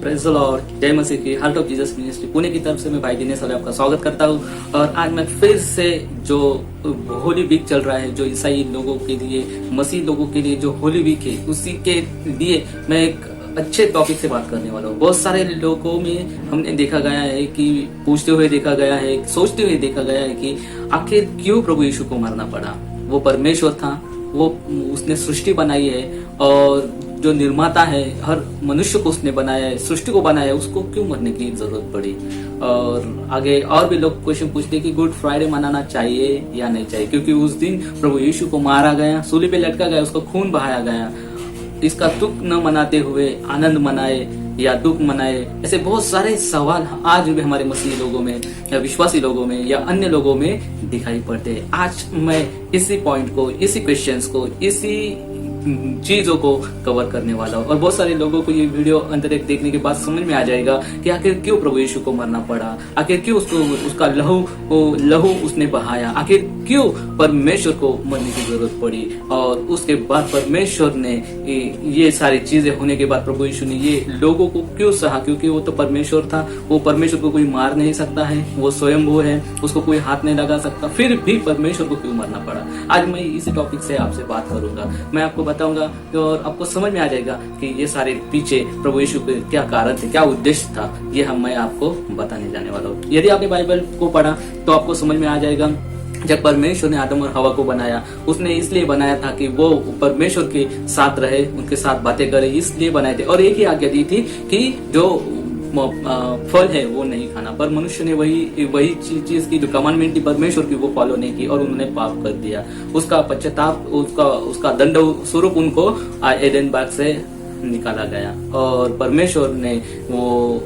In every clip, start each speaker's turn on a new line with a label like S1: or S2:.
S1: Praise the Lord, जय मसीह की heart of Jesus ministry Pune की तरफ से मैं भाई दिनेश वाले आपका स्वागत करता हूँ। और आज मैं फिर से जो होली वीक चल रहा है, जो ईसाई लोगों के लिए, मसीह लोगों के लिए जो होली वीक है, उसी के लिए मैं एक अच्छे टॉपिक से बात करने वाला हूँ। बहुत सारे लोगों में हमने देखा गया है कि पूछते हुए देखा गया है, सोचते हुए देखा गया है कि आखिर क्यों प्रभु यीशु को मरना पड़ा। वो परमेश्वर था, वो उसने सृष्टि बनाई है और जो निर्माता है, हर मनुष्य को उसने बनाया है, सृष्टि को बनाया है, उसको क्यों मरने की जरूरत पड़ी। और आगे और भी लोग क्वेश्चन पूछते कि गुड फ्राइडे मनाना चाहिए या नहीं चाहिए, क्योंकि उस दिन प्रभु यीशु को मारा गया, सूली पे लटका गया, उसको खून बहाया गया। इसका दुख न मनाते हुए आनंद मनाए या दुख मनाए, ऐसे बहुत सारे सवाल आज भी हमारे मसीही लोगों में या विश्वासी लोगों में या अन्य लोगों में दिखाई पड़ते हैं। आज मैं इसी पॉइंट को, इसी क्वेश्चंस को, इसी चीजों को कवर करने वाला हूँ। और बहुत सारे लोगों को ये वीडियो अंतर एक देखने के बाद समझ में आ जाएगा कि आखिर क्यों प्रभु यीशु को मरना पड़ा, आखिर क्यों उसका लहू उसने बहाया, आखिर क्यों परमेश्वर को मरने की जरूरत पड़ी। और उसके बाद परमेश्वर ने ये सारी चीजें होने के बाद प्रभु यीशु ने ये लोगों को क्यों सहा, क्योंकि वो तो परमेश्वर था, वो परमेश्वर को कोई मार नहीं सकता है, वो स्वयंभू है, उसको कोई हाथ नहीं लगा सकता, फिर भी परमेश्वर को क्यों मरना पड़ा। आज मैं इसी टॉपिक से आपसे बात करूंगा, मैं आपको बताऊंगा और आपको समझ में आ जाएगा कि ये सारे पीछे प्रभु यीशु के क्या कारण थे, क्या उद्देश्य था, ये मैं आपको बताने जाने वाला हूँ। यदि आपने बाइबल को पढ़ा तो आपको समझ में आ जाएगा, जब परमेश्वर ने आदम और हवा को बनाया, उसने इसलिए बनाया था कि वो परमेश्वर के साथ रहे, उनके साथ बातें करे, इसलिए बनाए थे। और एक ही आज्ञा दी थी कि जो फल है वो नहीं खाना, पर मनुष्य ने वही चीज की जो कमांडमेंट थी परमेश्वर की, वो फॉलो नहीं की और उन्होंने पाप कर दिया। उसका पश्चाताप, उसका दंड स्वरूप उनको एडेन बाग से निकाला गया और परमेश्वर ने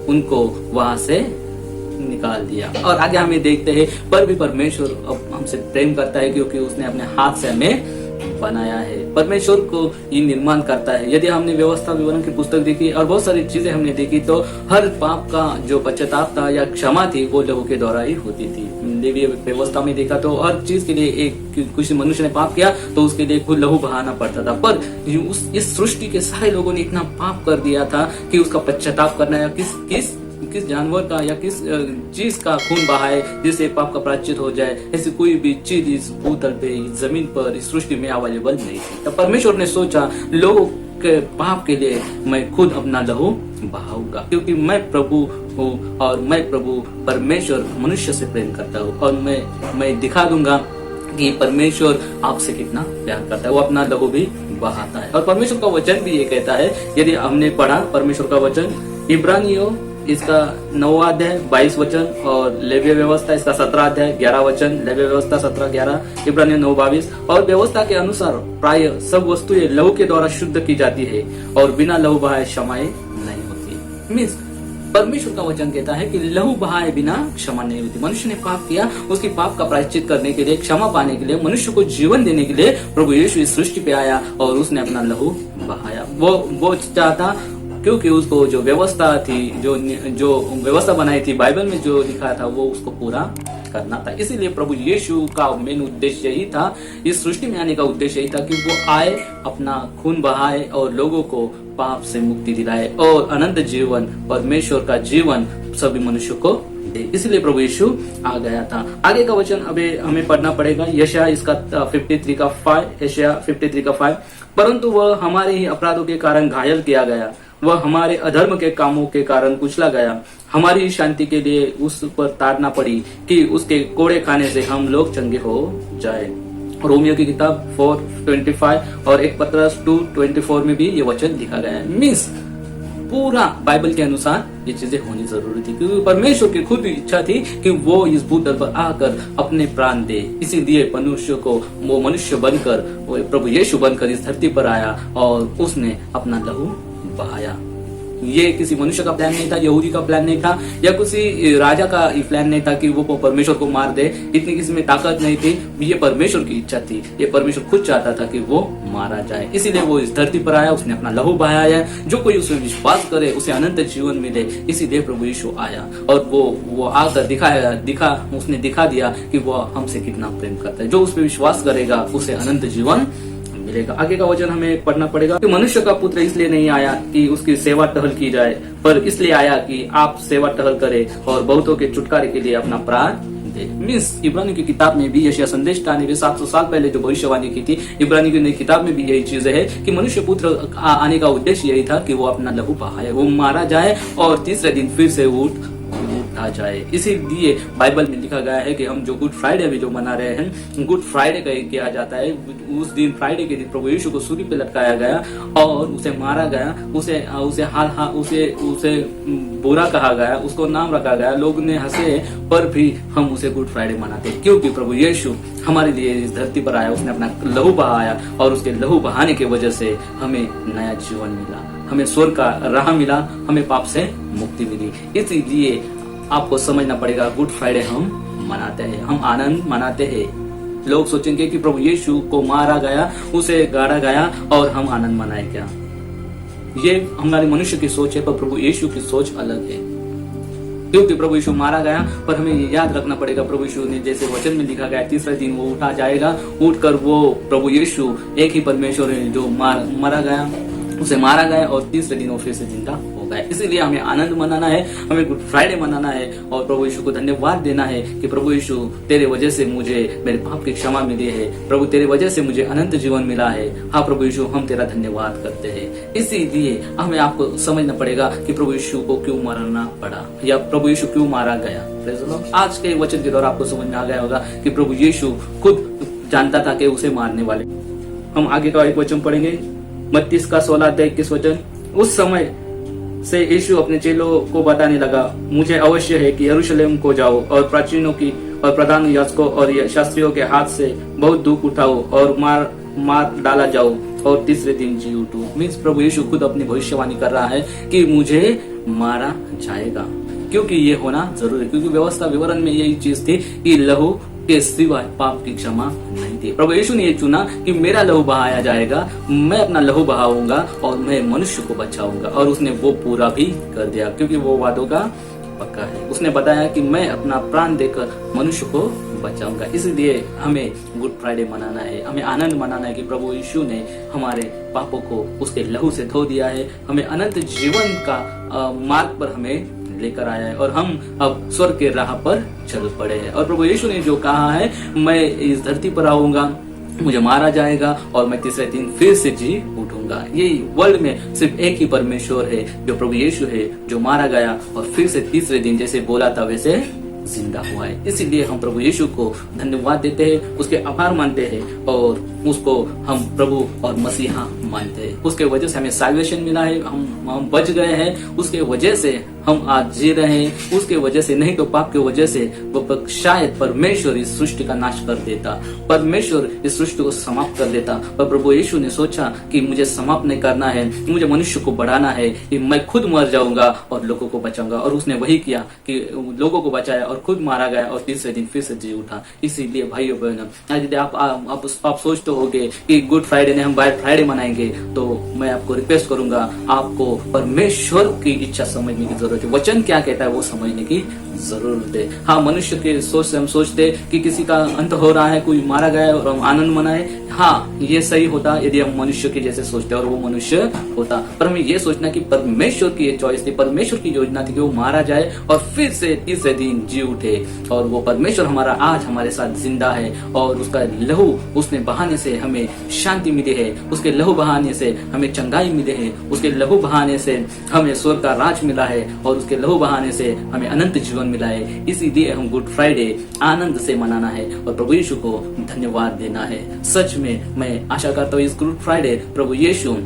S1: उनको वहां से निकाल दिया। और आगे हमें देखते हैं, पर भी परमेश्वर अब हमसे प्रेम करता है क्योंकि उसने अपने हाथ से हमें बनाया है। परमेश्वर को ये निर्माण करता है। यदि हमने व्यवस्था विवरण की पुस्तक देखी और बहुत सारी चीजें हमने देखी, तो हर पाप का जो पश्चाताप था या क्षमा थी वो लहू के द्वारा ही होती थी। देवीय व्यवस्था में देखा तो हर चीज के लिए कुछ मनुष्य ने पाप किया तो उसके लिए खुद लहू बहाना पड़ता था। पर इस सृष्टि के सारे लोगों ने इतना पाप कर दिया था कि उसका पश्चाताप करना या किस जानवर का या किस चीज का खून बहाए जिससे पाप का प्रायश्चित हो जाए, ऐसी कोई भी चीज इस भूतल पे, इस जमीन पर, इस सृष्टि में अवेलेबल नहीं थी। तब परमेश्वर ने सोचा, लोगों के पाप के लिए मैं खुद अपना लहू बहाऊंगा, क्योंकि मैं प्रभु हूँ और मैं प्रभु परमेश्वर मनुष्य से प्रेम करता हूँ। और मैं दिखा दूंगा कि परमेश्वर आपसे कितना प्यार करता है, वो अपना लहू भी बहाता है। और परमेश्वर का वचन भी ये कहता है, यदि हमने पढ़ा परमेश्वर का वचन इब्रानियों इसका 9वां अध्याय 22 वचन और लेवीय व्यवस्था इसका 17 अध्याय 11 वचन, लेवीय व्यवस्था 17-11, इब्रानियों 9:22। और व्यवस्था के अनुसार प्राय सब वस्तुएं लहू के द्वारा शुद्ध की जाती है और बिना लहू बहाए क्षमाएं नहीं होती। मीन्स परमेश्वर का वचन कहता है कि लहू बहाए बिना क्षमा नहीं होती। मनुष्य ने पाप किया, उसकी पाप का प्रायश्चित करने के लिए, क्षमा पाने के लिए, मनुष्य को जीवन देने के लिए प्रभु यीशु इस सृष्टि पे आया और उसने अपना लहू बहाया। वो चाहता, क्योंकि उसको जो व्यवस्था थी, जो व्यवस्था बनाई थी, बाइबल में जो लिखा था, वो उसको पूरा करना था। इसीलिए प्रभु यीशु का मेन उद्देश्य यही था, इस सृष्टि में आने का उद्देश्य यही था कि वो आए, अपना खून बहाए और लोगों को पाप से मुक्ति दिलाए और अनंत जीवन, परमेश्वर का जीवन सभी मनुष्य को दे। इसलिए प्रभु यीशु आ गया था। आगे का वचन अभी हमें पढ़ना पड़ेगा, यशायाह इसका 53:5। परंतु वह हमारे ही अपराधों के कारण घायल किया गया, वह हमारे अधर्म के कामों के कारण कुचला गया, हमारी शांति के लिए उस पर ताड़ना पड़ी कि उसके कोड़े खाने से हम लोग चंगे हो जाए। रोमियो की किताब 4:25 और 1 पत्रस 2:24 में भी ये वचन लिखा गया है। मीन्स पूरा बाइबल के अनुसार ये चीजें होनी जरूरी थी, क्योंकि परमेश्वर की खुद इच्छा थी कि वो इस भूतल पर आकर अपने प्राण दे। इसीलिए मनुष्य को, वो मनुष्य बनकर, वो प्रभु यीशु बनकर इस धरती पर आया और उसने अपना लहू बहाया। ये किसी मनुष्य का प्लान नहीं था, यहूदी का प्लान नहीं था, या किसी राजा का प्लान नहीं था कि वो परमेश्वर को मार दे। इतनी किसी में ताकत नहीं थी, ये परमेश्वर की इच्छा थी। ये परमेश्वर खुद चाहता था कि वो मारा जाए, इसीलिए वो इस धरती पर आया, उसने अपना लहू बहाया है। जो कोई उसमें विश्वास करे उसे अनंत जीवन मिले, इसीलिए प्रभु यीशु आया और वो आकर उसने दिखा दिया कि वो हमसे कितना प्रेम करता है। जो उस पर विश्वास करेगा उसे अनंत जीवन मिलेगा। आगे का वचन हमें पढ़ना पड़ेगा कि मनुष्य का पुत्र इसलिए नहीं आया कि उसकी सेवा टहल की जाए, पर इसलिए आया कि आप सेवा टहल करे और बहुतों के छुटकारे के लिए अपना प्राण दे। मीन्स इब्रानी की किताब में भी यशायाह संदेशकार ने भी 700 साल पहले जो भविष्यवाणी की थी, इब्रानी की किताब में भी यही चीज है कि मनुष्य पुत्र आने का उद्देश्य यही था कि वो अपना लहू बहाए, वो मारा जाए और तीसरे दिन फिर से उठा जाए। इसीलिए बाइबल में लिखा गया है कि हम जो गुड फ्राइडे भी जो मना रहे हैं, गुड फ्राइडे का किया जाता है। उस दिन फ्राइडे के दिन प्रभु यीशु को सूली पे लटकाया गया और उसे मारा गया, उसे बुरा कहा गया, उसको नाम रखा गया, लोग ने हंसे, पर भी हम उसे गुड फ्राइडे मनाते हैं क्योंकि प्रभु यीशु हमारे लिए इस धरती पर आया, उसने अपना लहू बहाया और उसके लहू बहाने की वजह से हमें नया जीवन मिला, हमें स्वर्ग का राह मिला, हमें पाप से मुक्ति मिली। इसीलिए आपको समझना पड़ेगा, गुड फ्राइडे हम मनाते हैं, हम आनंद मनाते हैं। लोग सोचेंगे कि प्रभु यीशु को मारा गया, उसे गाड़ा गया और हम आनंद मनाए क्या? ये हमारे मनुष्य की सोच है, पर प्रभु यीशु की सोच अलग है। क्योंकि प्रभु यीशु मारा गया, पर हमें ये याद रखना पड़ेगा, प्रभु यीशु ने जैसे वचन में लिखा गया तीसरे दिन वो उठा जाएगा, उठकर वो प्रभु यीशु एक ही परमेश्वर है जो मारा गया, उसे मारा गया और तीसरे दिन वो फिर से जिंदा हो गया। इसीलिए हमें आनंद मनाना है, हमें गुड फ्राइडे मनाना है और प्रभु यीशु को धन्यवाद देना है कि प्रभु यीशु तेरे वजह से मुझे मेरे पाप की क्षमा मिली है, प्रभु तेरे वजह से मुझे अनंत जीवन मिला है। हाँ प्रभु यीशु, हम तेरा धन्यवाद करते हैं। इसीलिए हमें आपको समझना पड़ेगा कि प्रभु यीशु को क्यों मरना पड़ा या प्रभु यीशु क्यों मारा गया। आज के वचन के दौरान आपको समझ में आ गया होगा कि प्रभु यीशु खुद जानता था कि उसे मारने वाले। हम आगे का एक वचन पढ़ेंगे, मत्ती का 16-21 वचन। उस समय से यीशु अपने चेलों को बताने लगा, मुझे अवश्य है कि यरूशलेम को जाओ और प्राचीनों की और प्रधान याजकों और शास्त्रियों के हाथ से बहुत दुख उठाओ और मार डाला जाओ और तीसरे दिन जी उठो। मीन्स प्रभु यीशु खुद अपनी भविष्यवाणी कर रहा है कि मुझे मारा जाएगा, क्योंकि ये होना जरूरी है, क्योंकि व्यवस्था विवरण में यही चीज थी कि लहू के सिवाय पाप की क्षमा नहीं थी। प्रभु यीशु ने ये चुना कि मेरा लहू बहाया जाएगा, मैं अपना लहू बहाऊंगा और मैं मनुष्य को बचाऊंगा, और उसने वो पूरा भी कर दिया क्योंकि वो वादों का पक्का है। उसने बताया कि मैं अपना प्राण देकर मनुष्य को बचाऊंगा। इसलिए हमें गुड फ्राइडे मनाना है, हमें आनंद मनाना है कि प्रभु यीशु ने हमारे पापों को उसके लहू से धो दिया है, हमें अनंत जीवन का मार्ग पर हमें लेकर आया है और हम अब स्वर्ग के राह पर चल पड़े हैं। और प्रभु यीशु ने जो कहा है, मैं इस धरती पर आऊंगा, मुझे मारा जाएगा और मैं तीसरे दिन फिर से जी उठूंगा। यही वर्ल्ड में सिर्फ एक ही परमेश्वर है जो प्रभु यीशु है, जो मारा गया और फिर से तीसरे दिन जैसे बोला था वैसे जिंदा हुआ है। इसीलिए हम प्रभु यीशु को धन्यवाद देते हैं, उसके आभार मानते हैं और उसको हम प्रभु और मसीहा मानते हैं। उसके वजह से हमें साल्वेशन मिला है, हम बच गए हैं, उसके वजह से हम आज जी रहे हैं, उसके वजह से, नहीं तो पाप की वजह से वो शायद परमेश्वर इस सृष्टि का नाश कर देता, परमेश्वर इस सृष्टि को समाप्त कर देता। पर प्रभु यीशु ने सोचा कि मुझे समाप्त नहीं करना है, मुझे मनुष्य को बढ़ाना है, कि मैं खुद मर जाऊंगा और लोगों को बचाऊंगा। और उसने वही किया कि लोगों को बचाया और खुद मारा गया और तीसरे दिन फिर से जी उठा। इसीलिए भाइयों बहनों, यदि आप सोचते होगे कि गुड फ्राइडे ने हम बाइट फ्राइडे मनाएंगे, तो मैं आपको रिक्वेस्ट करूंगा, आपको परमेश्वर की इच्छा समझने की जरूरत है। वचन क्या कहता है वो समझने की जरूरत है। हाँ, मनुष्य के सोच से हम सोचते कि किसी का अंत हो रहा है, कोई मारा गया है और हम आनंद मनाए। हाँ, ये सही होता यदि हम मनुष्य के जैसे सोचते और वो मनुष्य होता, पर हमें ये सोचना कि परमेश्वर की ये चॉइस थी, परमेश्वर की योजना थी कि वो मारा जाए और फिर से तीसरे दिन जी उठे। और वो परमेश्वर हमारा आज हमारे साथ जिंदा है और उसका लहू उसने बहाने से हमें शांति मिली है, उसके लहू बहाने से हमें चंगाई मिली है, उसके लहू बहाने से हमें स्वर्ग का राज मिला है और उसके लहू बहाने से हमें अनंत जीवन मिला है। इसीलिए हम गुड फ्राइडे आनंद से मनाना है और प्रभु यीशु को धन्यवाद देना है। सच में मैं आशा करता हूँ इस गुड फ्राइडे प्रभु यीशु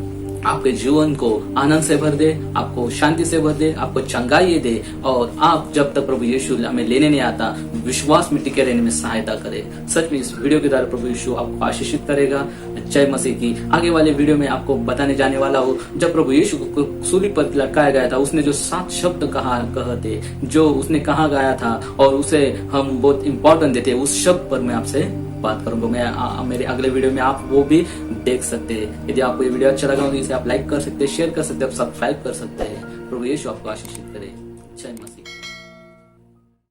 S1: आपके जीवन को आनंद से भर दे, आपको शांति से भर दे, आपको चंगाई दे और आप जब तक प्रभु यीशु हमें लेने नहीं आता, विश्वास में टिके रहने में सहायता करे। सच में इस वीडियो के द्वारा प्रभु यीशु आपको आशीषित करेगा। जय मसीह की। आगे वाले वीडियो में आपको बताने जाने वाला हूँ, जब प्रभु यीशु को सूली पर लटकाया गया था, उसने जो 7 शब्द कहते, जो उसने कहा गया था और उसे हम बहुत इंपॉर्टेंट देते, उस शब्द पर मैं आपसे बात करूंगा। मैं मेरे अगले वीडियो में आप वो भी देख सकते हैं। यदि आपको ये वीडियो अच्छा लगा तो इसे आप लाइक कर सकते हैं, शेयर कर सकते हैं, सब्सक्राइब कर सकते हैं। प्रभु यीशु आपको आशीषित करे। जय मसीह।